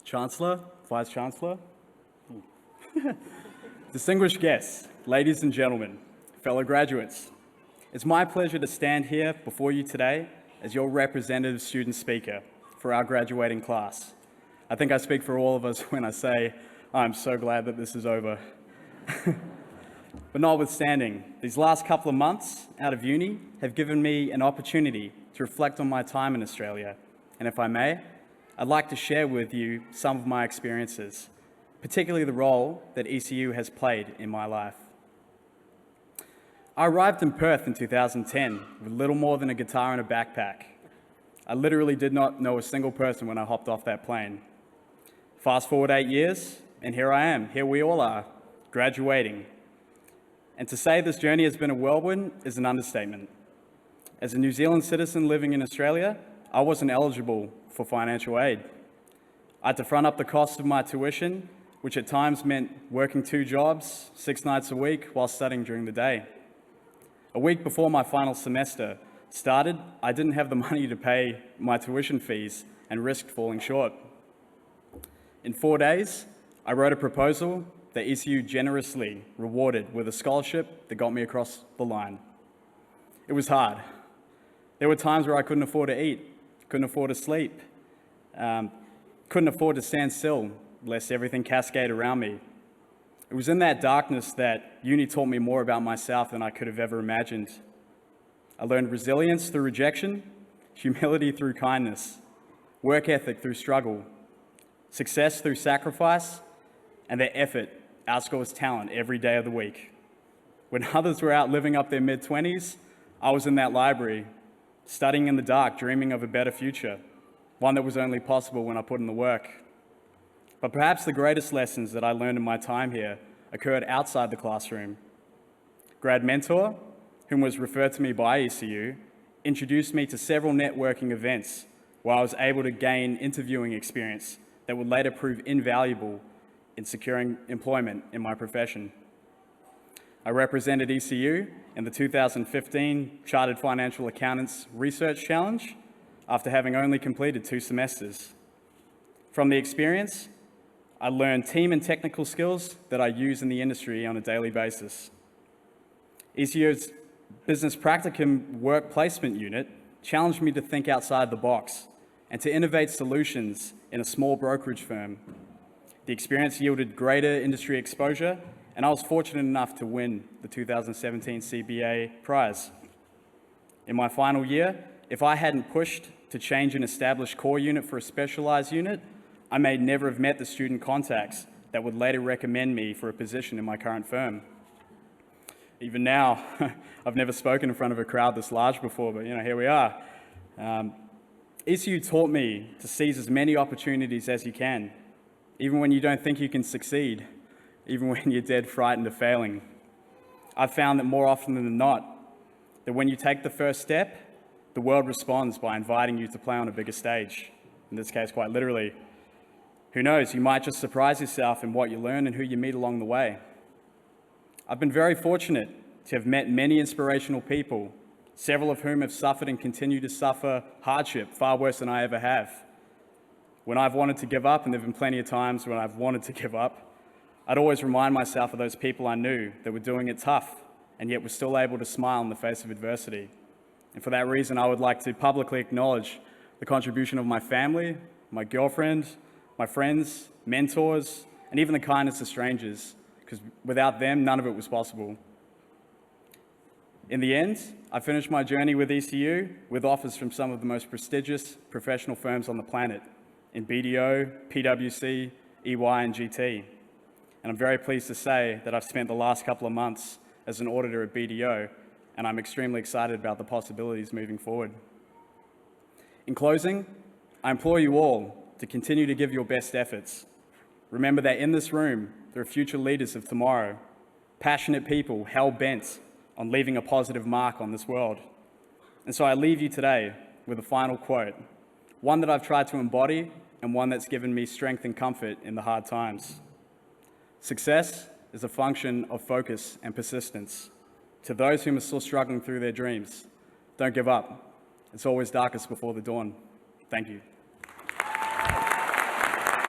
Chancellor, Vice Chancellor, distinguished guests, ladies and gentlemen, fellow graduates, it's my pleasure to stand here before you today as your representative student speaker for our graduating class. I think I speak for all of us when I say I'm so glad that this is over. But notwithstanding, these last couple of months out of uni have given me an opportunity to reflect on my time in Australia. And if I may, I'd like to share with you some of my experiences, particularly the role that ECU has played in my life. I arrived in Perth in 2010 with little more than a guitar and a backpack. I literally did not know a single person when I hopped off that plane. Fast forward 8 years, and here I am, here we all are, graduating. And to say this journey has been a whirlwind is an understatement. As a New Zealand citizen living in Australia, I wasn't eligible for financial aid. I had to front up the cost of my tuition, which at times meant working 2 jobs, 6 nights a week while studying during the day. A week before my final semester started, I didn't have the money to pay my tuition fees and risked falling short. In 4 days, I wrote a proposal that ECU generously rewarded with a scholarship that got me across the line. It was hard. There were times where I couldn't afford to eat, couldn't afford to sleep, couldn't afford to stand still, lest everything cascade around me. It was in that darkness that uni taught me more about myself than I could have ever imagined. I learned resilience through rejection, humility through kindness, work ethic through struggle, success through sacrifice, and that effort outscores talent every day of the week. When others were out living up their mid-20s, I was in that library, studying in the dark, dreaming of a better future, one that was only possible when I put in the work. But perhaps the greatest lessons that I learned in my time here occurred outside the classroom. Grad mentor, whom was referred to me by ECU, introduced me to several networking events where I was able to gain interviewing experience that would later prove invaluable in securing employment in my profession. I represented ECU in the 2015 Chartered Financial Accountants Research Challenge after having only completed 2 semesters. From the experience, I learned team and technical skills that I use in the industry on a daily basis. ECU's Business Practicum Work Placement Unit challenged me to think outside the box and to innovate solutions in a small brokerage firm. The experience yielded greater industry exposure, and I was fortunate enough to win the 2017 CBA prize. In my final year, if I hadn't pushed to change an established core unit for a specialized unit, I may never have met the student contacts that would later recommend me for a position in my current firm. Even now, I've never spoken in front of a crowd this large before, but here we are. ECU taught me to seize as many opportunities as you can, even when you don't think you can succeed, even when you're dead frightened of failing. I've found that more often than not, that when you take the first step, the world responds by inviting you to play on a bigger stage, in this case quite literally. Who knows, you might just surprise yourself in what you learn and who you meet along the way. I've been very fortunate to have met many inspirational people, several of whom have suffered and continue to suffer hardship far worse than I ever have. When I've wanted to give up, and there have been plenty of times when I've wanted to give up, I'd always remind myself of those people I knew that were doing it tough and yet were still able to smile in the face of adversity. And for that reason, I would like to publicly acknowledge the contribution of my family, my girlfriend, my friends, mentors, and even the kindness of strangers, because without them, none of it was possible. In the end, I finished my journey with ECU with offers from some of the most prestigious professional firms on the planet, in BDO, PwC, EY, and GT. And I'm very pleased to say that I've spent the last couple of months as an auditor at BDO, and I'm extremely excited about the possibilities moving forward. In closing, I implore you all to continue to give your best efforts. Remember that in this room, there are future leaders of tomorrow, passionate people hell-bent on leaving a positive mark on this world. And so I leave you today with a final quote, one that I've tried to embody and one that's given me strength and comfort in the hard times. Success is a function of focus and persistence. To those whom are still struggling through their dreams, don't give up. It's always darkest before the dawn. Thank you.